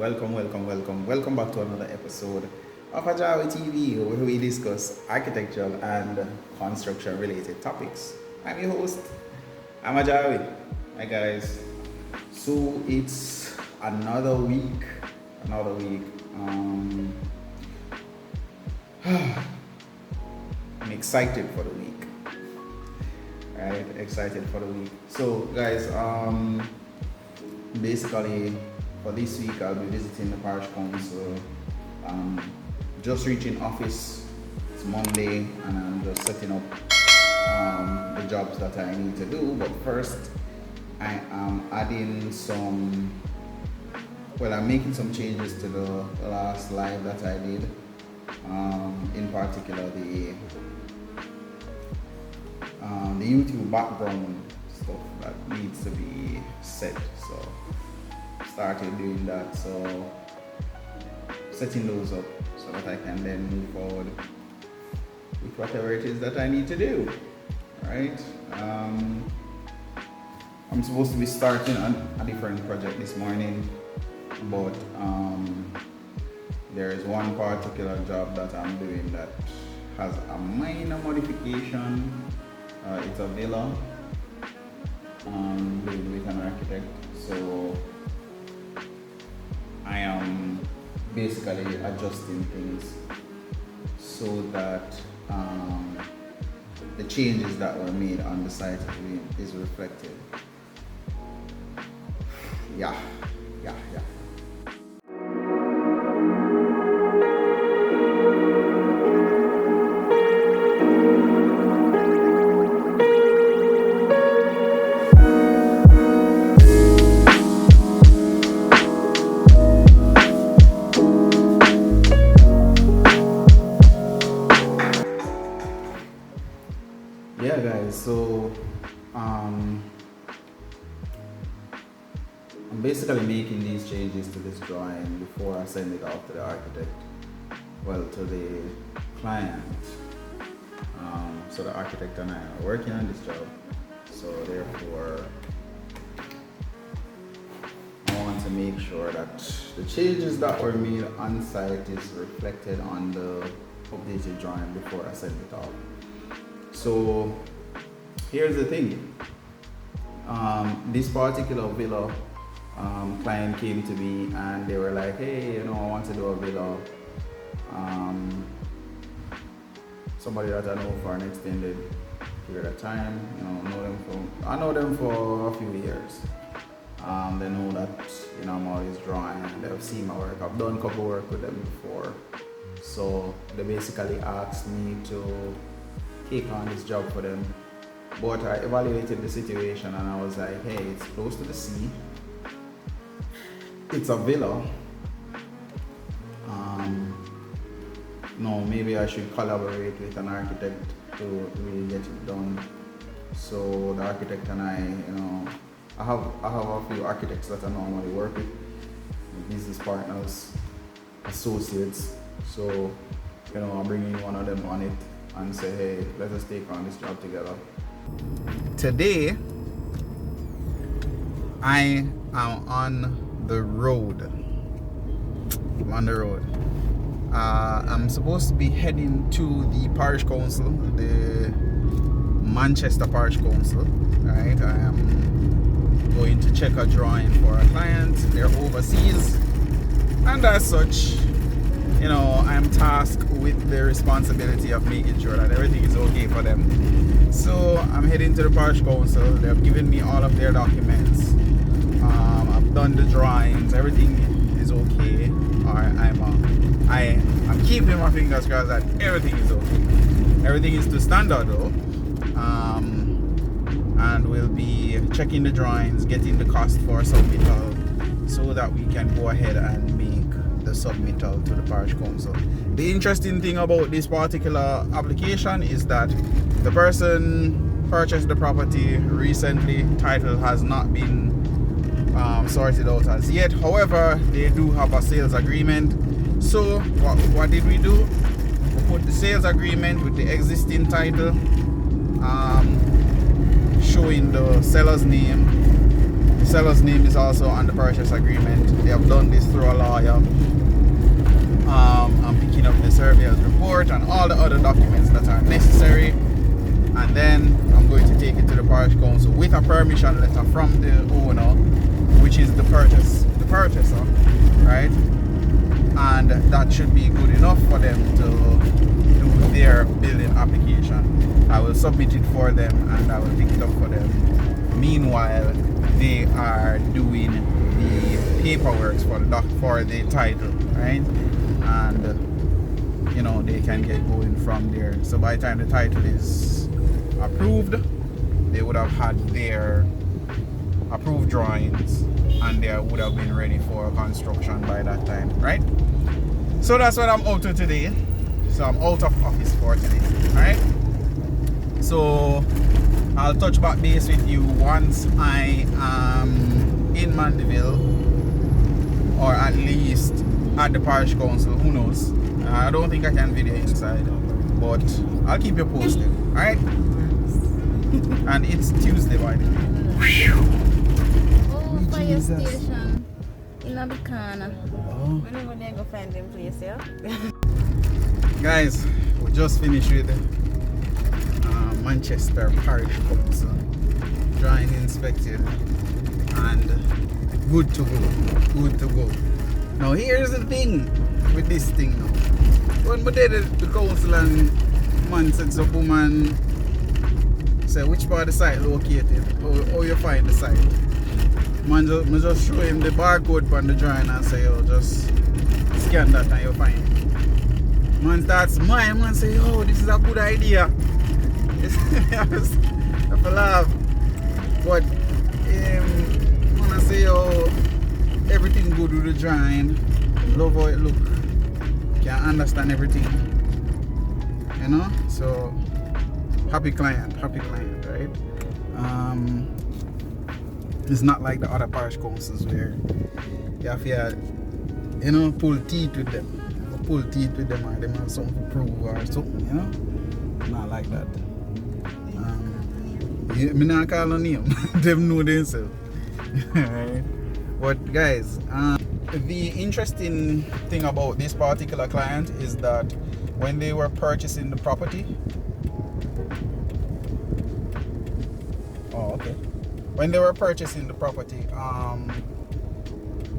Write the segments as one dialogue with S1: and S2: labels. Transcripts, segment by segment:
S1: Welcome back to another episode of AJAWI TV, where we discuss architectural and construction related topics. I'm your host, I'm AJAWI. Hi guys. So it's another week. I'm excited for the week. Right? Excited for the week. So guys, basically for this week I'll be visiting the parish council. Just reaching office. It's Monday and I'm just setting up the jobs that I need to do. But first I am I'm making some changes to the last live that I did. In particular the YouTube background stuff that needs to be set. So started doing that. So setting those up so that I can then move forward with whatever it is that I need to do. Right? I'm supposed to be starting on a different project this morning, but there is one particular job that I'm doing that has a minor modification. It's a villa with an architect. So I am basically adjusting things so that the changes that were made on the site is reflected. Yeah. Yeah guys, so I'm basically making these changes to this drawing before I send it off to the architect, to the client. So the architect and I are working on this job, so therefore I want to make sure that the changes that were made on site is reflected on the updated drawing before I send it off. So here's the thing. This particular villa client came to me and they were like, hey, I want to do a villa. Somebody that I know for an extended period of time. I know them for a few years. They know that I'm always drawing and they've seen my work. I've done a couple work with them before. So they basically asked me to take on this job for them, but I evaluated the situation and I was like, hey, it's close to the sea, it's a villa, maybe I should collaborate with an architect to really get it done. So the architect and I have a few architects that I normally work with, business partners, associates. So I'm bringing one of them on it and say, hey, let us take on this job together. Today, I am on the road. I'm supposed to be heading to the parish council, the Manchester Parish Council. Right? I am going to check a drawing for a client. They're overseas, and as such, I am tasked with the responsibility of making sure that everything is okay for them. So I'm heading to the parish council. They've given me all of their documents. I've done the drawings. Everything is okay. I'm keeping my fingers crossed that everything is okay. Everything is to standard though. And we'll be checking the drawings, getting the cost for submittal, so that we can go ahead and make the submittal to the parish council. The interesting thing about this particular application is that the person purchased the property recently. Title has not been sorted out as yet. However, they do have a sales agreement. So what did we do? We put the sales agreement with the existing title, showing the seller's name, The seller's name is also on the purchase agreement. They have done this through a lawyer. I'm picking up the surveyor's report and all the other documents that are necessary, and then I'm going to take it to the parish council with a permission letter from the owner, which is the purchaser, right? And that should be good enough for them to do their building application. I will submit it for them and I will pick it up for them. Meanwhile, they are doing the paperwork for the title, right? And you know, they can get going from there. So by the time the title is approved, they would have had their approved drawings and they would have been ready for construction by that time, right? So that's what I'm out to today. So I'm out of office for today, alright? So I'll touch back base with you once I am in Mandeville, or at least at the parish council, who knows. I don't think I can video inside, but I'll keep you posted, alright? And it's Tuesday, by the way.
S2: Oh, fire station in Abicana.
S1: Oh.
S2: Whenever they go find them place, yeah?
S1: Guys, we just finished with Manchester Parish Council. Drawing inspected and good to go. Good to go. Now here's the thing with this thing now. When we did the council and man said some woman say which part of the site located, how you find the site. Man just show him the barcode on the drawing and say, yo, just scan that and you find it. Man starts smiling, man say, oh, this is a good idea. I have to laugh. But man say, yo, everything good with the drawing, love how it look, can understand everything, you know. So happy client, right? It's not like the other parish councils where you have to, you know, pull teeth with them, or they have something to prove or something, you know. Not like that. Me not call no name. Them know themselves. Right? But guys, the interesting thing about this particular client is that when they were purchasing the property, when they were purchasing the property,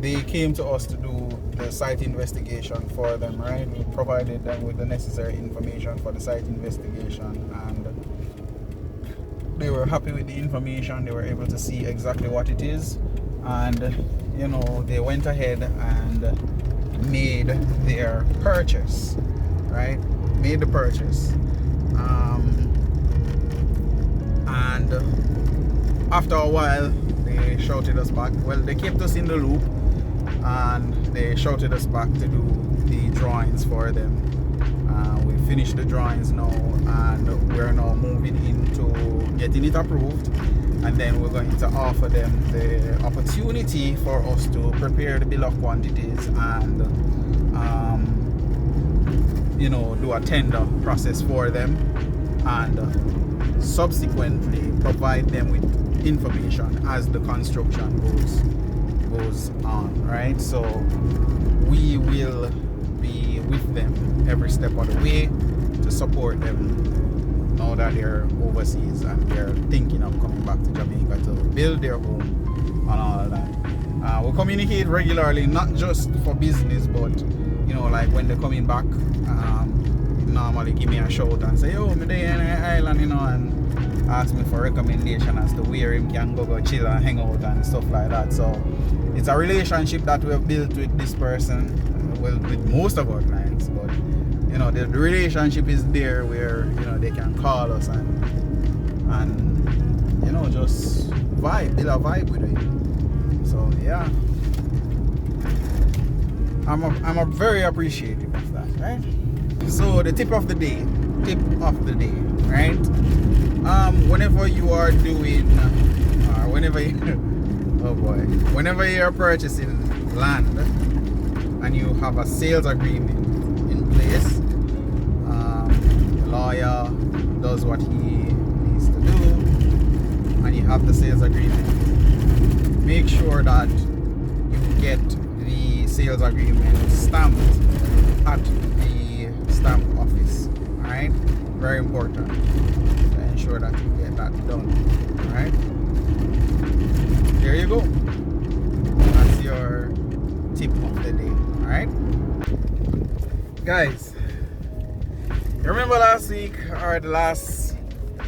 S1: they came to us to do the site investigation for them, right? We provided them with the necessary information for the site investigation, and they were happy with the information. They were able to see exactly what it is, and you know, they went ahead and made their purchase, right? Made the purchase, and after a while they shouted us back. Well, they kept us in the loop and they shouted us back to do the drawings for them. We finished the drawings now and we're now moving into getting it approved, and then we're going to offer them the opportunity for us to prepare the bill of quantities and you know, do a tender process for them, and subsequently provide them with information as the construction goes on, right? So we will be with them every step of the way to support them now that they're overseas and they're thinking of coming back to Jamaica to build their home and all of that. We communicate regularly, not just for business, but you know, like when they're coming back, normally give me a shout and say, yo, me there in the island, you know, and ask me for recommendation as to where him can go chill and hang out and stuff like that. So it's a relationship that we have built with this person, well, with most of our clients, but you know, the relationship is there where, you know, they can call us and you know, just build a vibe with it. So yeah, I'm very appreciative of that, right? So the tip of the day, right? Whenever you are doing, whenever you're purchasing land and you have a sales agreement in place, the lawyer does what he needs to do, and you have the sales agreement. make sure that you get the sales agreement stamped at the stamp office. Alright? Very important. So ensure that you get that done. Alright? There you go. That's your tip of the day. Alright? Guys, you remember last week or the last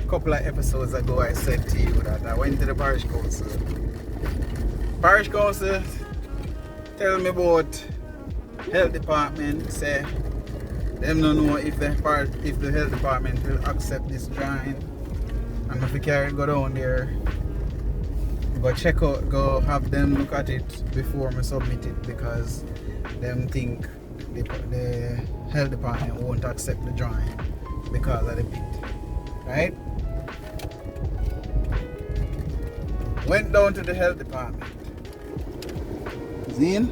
S1: couple of episodes ago I said to you that I went to the parish council. Parish council tell me about health department, say them don't know if the health department will accept this drawing. And if we carry go down there, go check out, go have them look at it before we submit it, because them think the health department won't accept the drawing because of the pit. Right? Went down to the health department. Zine?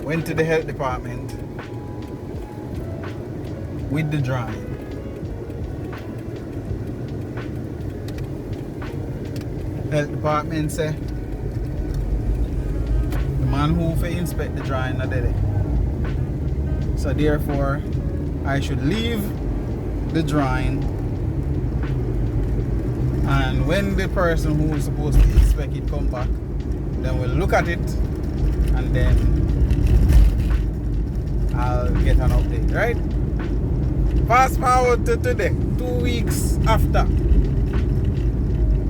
S1: Went to the health department with the drawing. Health department say the man who for inspect the drawing not there. So therefore I should leave the drawing, and when the person who is supposed to inspect it come back, then we'll look at it and then I'll get an update, right? Fast forward to today, 2 weeks after.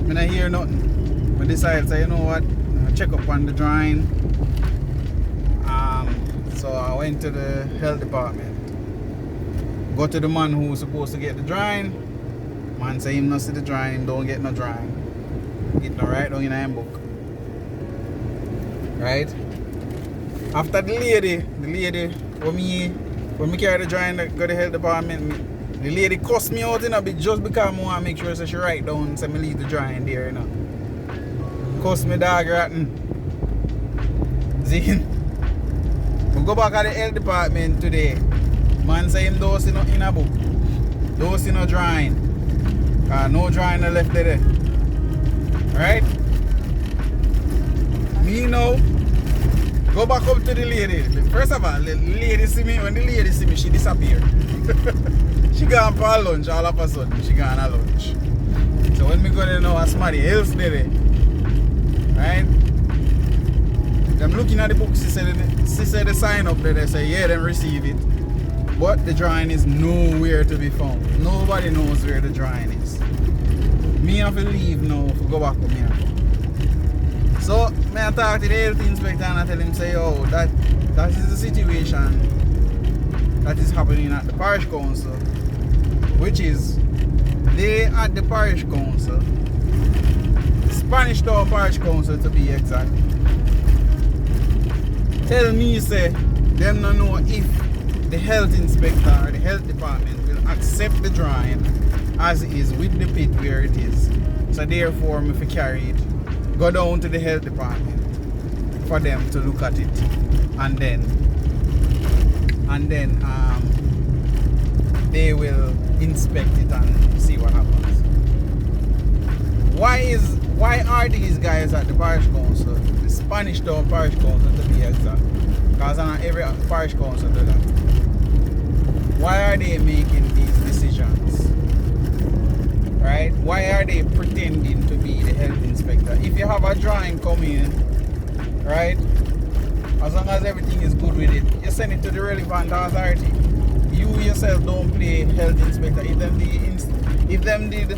S1: When I hear nothing, I decide, say, you know what, I'll check up on the drawing. So I went to the health department. Go to the man who was supposed to get the drawing. Man say him not see the drawing, don't get no drawing. It no right down in a book. Right? After the lady when me carry the drawing to go to the health department, the lady cussed me out in a bit just because I want to make sure she write down so me leave the drawing there, you know. Cuss me dog rotten. See? We go back at the health department today. Man say him don't see nothing in a book. Don't see no drawing. No drawing left there. Alright? Me now go back up to the lady. First of all, the lady see me. When the lady see me, she disappeared. She gone for a lunch all of a sudden. She gone a lunch. So when me go there now, somebody else there. Right? I'm looking at the book. She said the sign up there. They say yeah, them receive it. But the drawing is nowhere to be found. Nobody knows where the drawing is. Me have to leave now to go back with me. So, I talk to the health inspector and I tell him, say, oh, that is the situation that is happening at the parish council, which is they at the parish council, Spanish Town Parish Council to be exact, tell me, say, them don't know if the health inspector or the health department will accept the drawing as it is with the pit where it is. So therefore, if we carry it, go down to the health department for them to look at it, and then they will inspect it and see what happens. Why are these guys at the parish council, the Spanish Town Parish Council to be exact, because not every parish council do that, why are they making these decisions? Right? Why are they pretending to be the health inspector? If you have a drawing come in, right, as long as everything is good with it, you send it to the relevant authority. You yourself don't play health inspector. If them did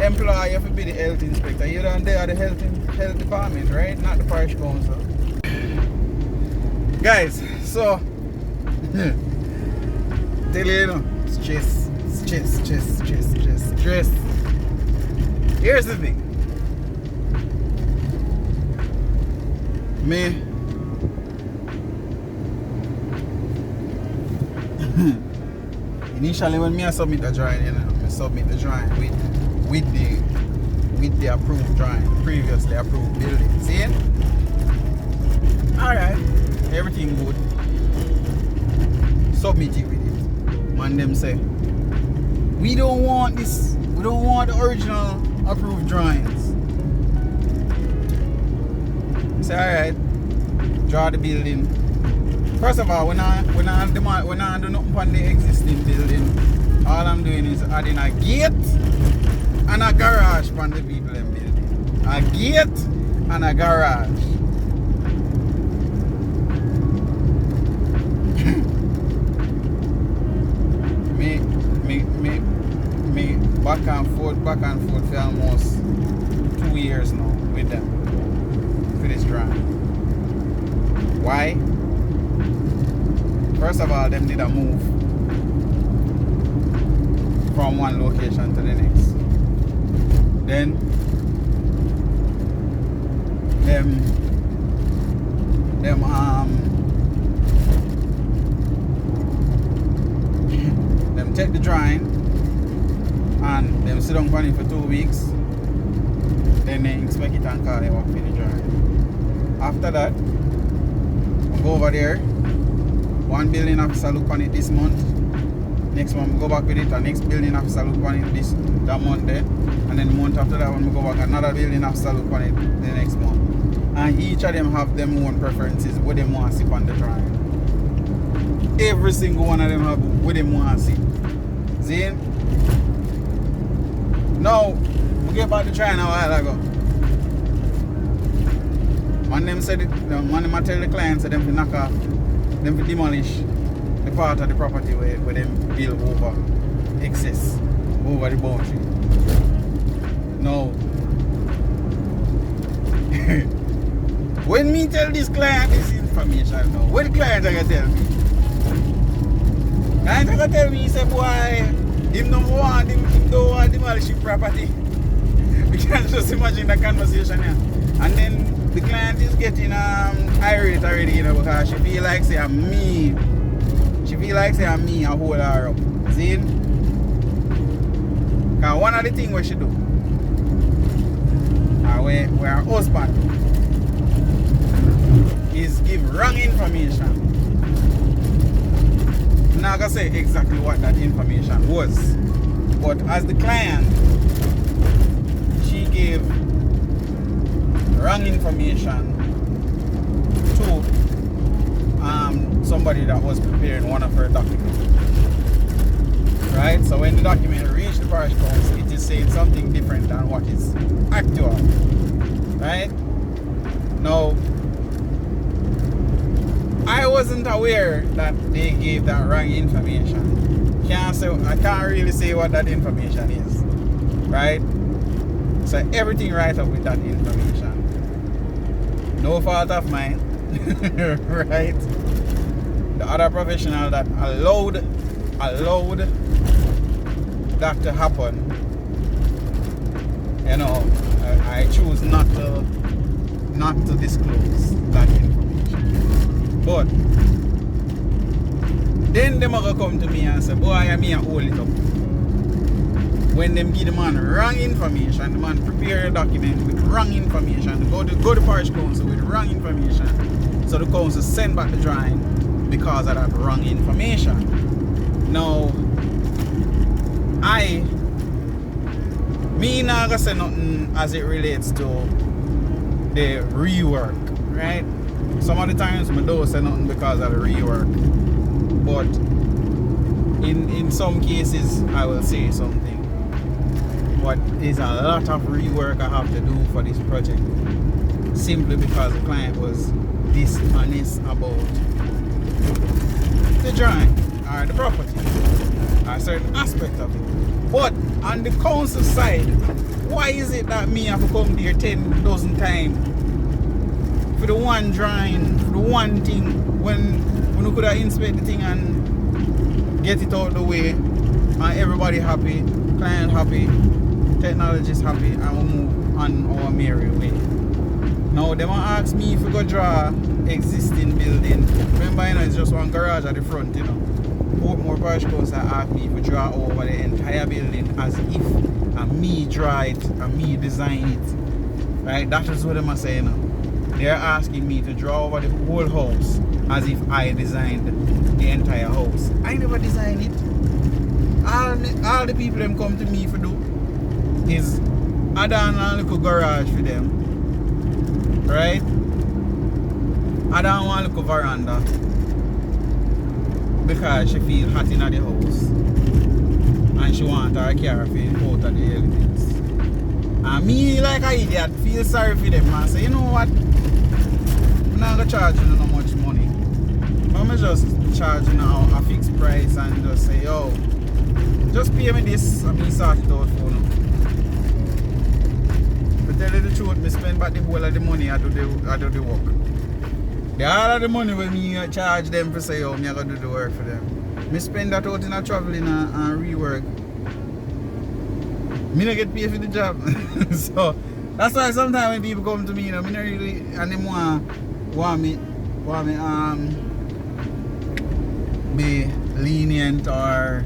S1: employ you to be the health inspector, you don't they are the health department, right? Not the parish council. Guys, so tell you, stress. Here's the thing. Me initially when I submit the drawing, I submit the drawing with the approved drawing, previously approved building. See it? Alright, everything good. Submit it with it. Man them say, we don't want this, we don't want the original approved drawings. say, alright, draw the building. First of all, when I do nothing on the existing building, all I'm doing is adding a gate and a garage on the people in building. A gate and a garage. me back and forth for almost 2 years now with them for this drawing. Why? First of all, them did a move from one location to the next. Then them take the drawing and them sit down on it for 2 weeks. Then they inspect it and call it work for the drawing. After that, I go over there. One building officer look on it this month. Next month we go back with it. And next building officer look on it that month there. And then the month after that when we go back, another building officer look on it the next month. And each of them have their own preferences what they want to see on the drawing. Every single one of them have what they want to see. See? Now, we get back to China a while ago. One them said it, one them tell the clients that them to knock off, them to demolish the part of the property where them build over excess, over the boundary. Now, when me tell this client this information now, what the client are gonna tell me? Client are gonna tell me, he say, boy, him don't want demolish his property. We can just imagine the conversation here. And then the client is getting irate already, you know, because she feel like say I'm me. She feel like say I'm me, I hold her up. See? Because one of the things we should do, where her husband is give wrong information. I'm not gonna say exactly what that information was, but as the client, she gave wrong information to somebody that was preparing one of her documents. Right? So when the document reached the parish council, it is saying something different than what is actual. Right? Now, I wasn't aware that they gave that wrong information. I can't really say what that information is. Right? So everything right up with that information. No fault of mine. Right? The other professional that allowed that to happen, you know, I choose not to disclose that information. But then them are gonna come to me and say, boy, I mean I hold it up. When them give the man wrong information, the man prepare a document with wrong information, go to parish council with wrong information. So the council send back the drawing because of that wrong information. Now, me not gonna say nothing as it relates to the rework, right? Some of the times I don't say nothing because of the rework, but in some cases I will say something. But there's a lot of rework I have to do for this project, simply because the client was dishonest about the drawing or the property or a certain aspect of it. But on the council side, why is it that me have to come there 10 dozen times for the one drawing, for the one thing, when we could have inspected the thing and get it out of the way and everybody happy, client happy, technologist happy, and we move on our merry way. Now they want to ask me if we go draw existing building. Remember, you know, it's just one garage at the front, you know. Portmore Parish Council asked me if we draw over the entire building as if me draw it and me design it. Right? That is what they are saying now. They're asking me to draw over the whole house as if I designed the entire house. I never designed it. All the people them come to me for do is add on a little garage for them. Right? I don't want to look over veranda because she feel hot in the house and she want her car feel out of the elements. And me like an idiot feel sorry for them and say, you know what? I'm not gonna charge you no much money. I'm just charging now a fixed price and just say, yo, just pay me this and me sort it out for you. But tell you the truth, me spend back the whole of the money I do the work. The all of the money when me charge them for say, oh, me I gotta do the work for them. Me spend that out in a traveling and rework. Me not get paid for the job. So that's why sometimes when people come to me, you know, me not really and them want me be lenient or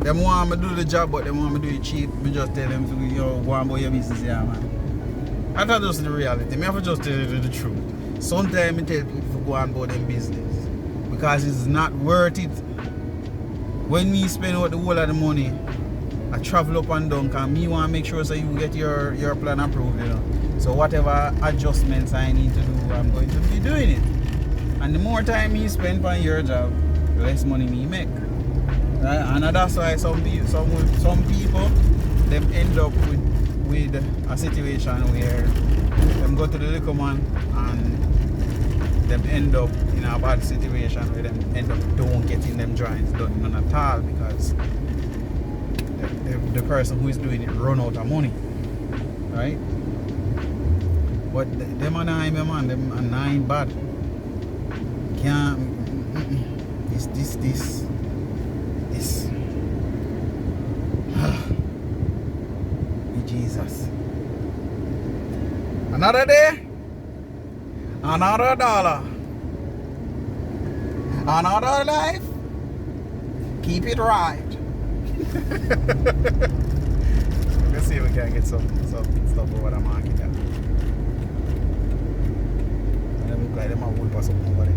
S1: them want me do the job but they want me do it cheap. Me just tell them to go on about your business, yeah man. That's just the reality. Me have to just tell you the truth. Sometimes I tell people to go on about them business because it's not worth it. When me spend out the whole of the money, I travel up and down because me want to make sure so you get your plan approved, you know. So whatever adjustments I need to do, I'm going to be doing it. And the more time you spend on your job, the less money me make. Right? And that's why some people them end up with a situation where them go to the liquor man and them end up in a bad situation where them end up don't getting them drawings done none at all because the person who is doing it run out of money. Right? But them are not man, them are not bad. Can't this Jesus. Another day, another dollar, another life. Keep it right. Let's see if we can get some stuff over the market. They look like them are wood or something over there.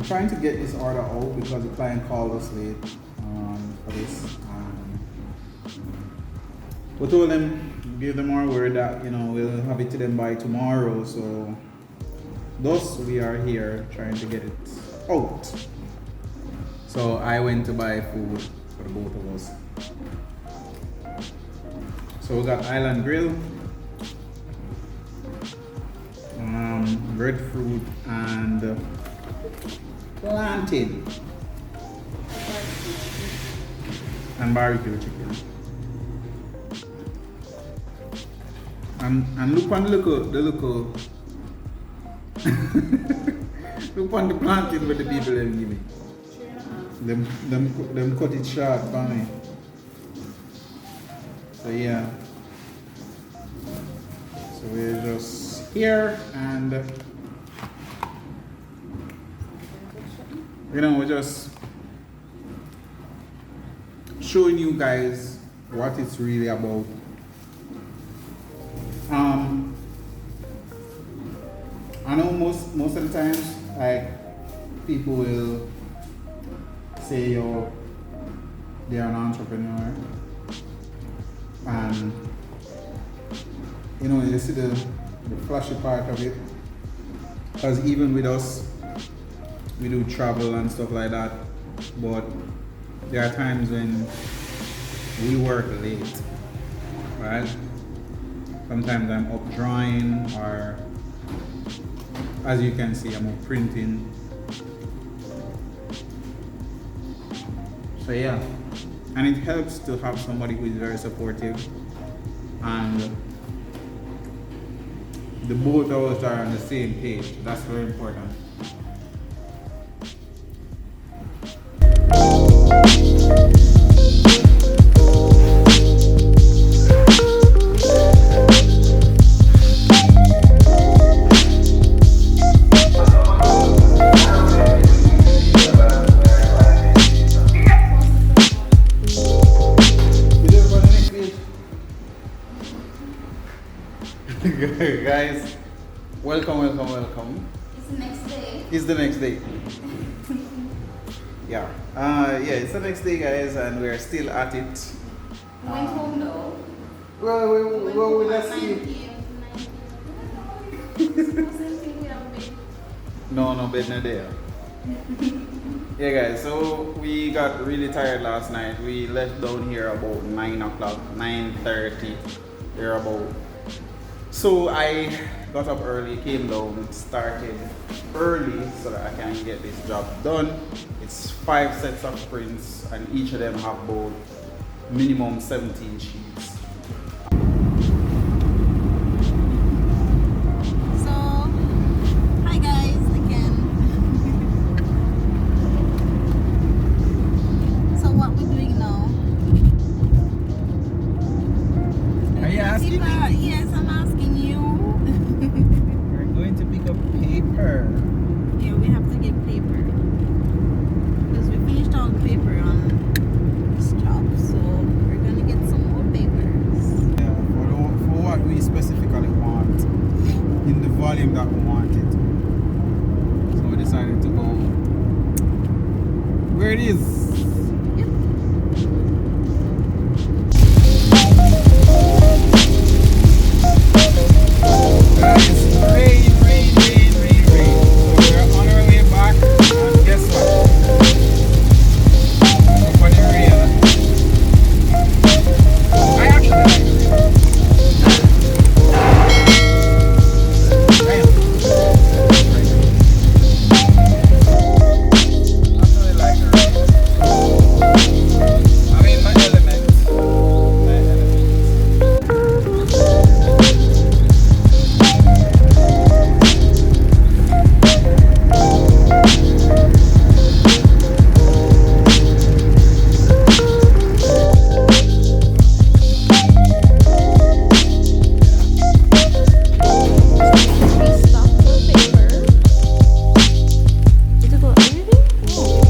S1: Trying to get this order out because the client called us late for this. We told them, give them our word that we'll have it to them by tomorrow. So thus we are here trying to get it out. So I went to buy food for the both of us. So we got Island Grill, breadfruit and plantain and barbecue chicken. And look on the look look on the plantain with the people them give me. Them cut it short for me. So yeah. So we're just here and we're just showing you guys what it's really about. I know most of the times, like, people will say they're an entrepreneur, and you know, you see the flashy part of it. Because even with us, we do travel and stuff like that, but there are times when we work late, right? Sometimes I'm up drawing, or as you can see, I'm up printing. So yeah, and it helps to have somebody who is very supportive, and the both of us are on the same page. That's very important. Guys, welcome.
S2: It's the next day.
S1: It's the next day. Yeah. It's the next day, guys, and we're still at it.
S2: We went home though.
S1: Well, we let's see. No bed no there. Yeah, guys, so we got really tired last night. We left down here about 9 o'clock, 9:30, about. So I got up early, came down, started early so that I can get this job done. It's 5 sets of prints, and each of them have about minimum 17 sheets.
S2: So, hi guys again. So what we're doing now?
S1: Are you asking me?
S2: Yes, I'm asking you.
S1: We're going to pick up paper.
S2: Yeah, we have to get paper. Because we finished all the paper on this job, so we're gonna get some more papers.
S1: Yeah, for what we specifically want, in the volume that we want it. So we decided to go where it is. Guys, rain. So we're on our way back, and guess what? Up on the rail. I actually like the rail. Actually like the rail. I'm in my element.
S2: We stopped for paper. Did you go everything? Oh.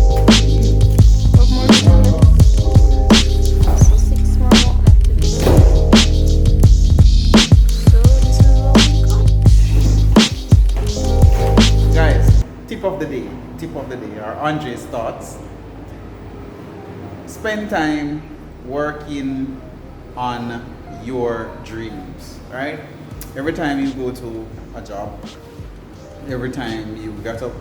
S2: 12 more minutes. So 6 more left to do. So this is what we got.
S1: Guys, tip of the day, are Andre's thoughts. Spend time working on your dreams, right? Every time you go to a job, every time you get up,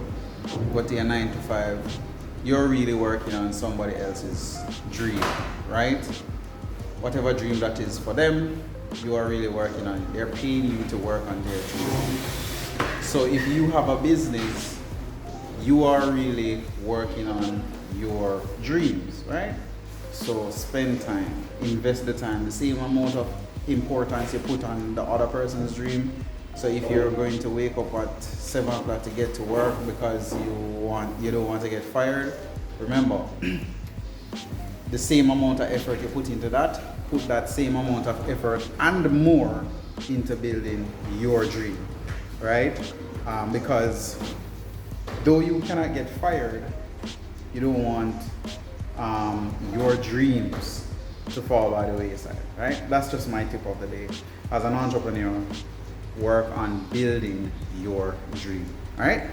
S1: go to your 9 to 5, you're really working on somebody else's dream, right? Whatever dream that is for them, you are really working on it. They're paying you to work on their dream. So if you have a business, you are really working on your dreams, right? So spend time, invest the time, the same amount of importance you put on the other person's dream. So if you're going to wake up at 7 o'clock to get to work because you don't want to get fired, remember, the same amount of effort you put into that, put that same amount of effort and more into building your dream, right? Because though you cannot get fired, you don't want your dreams to fall by the wayside, right? That's just my tip of the day. As an entrepreneur, work on building your dream, all right?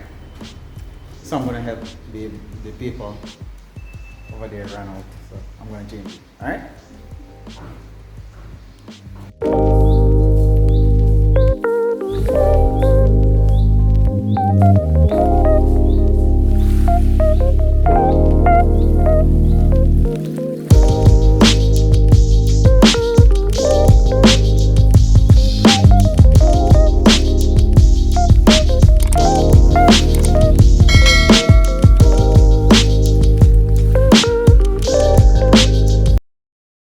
S1: So I'm gonna help the paper over there ran out, so I'm gonna change it, all right?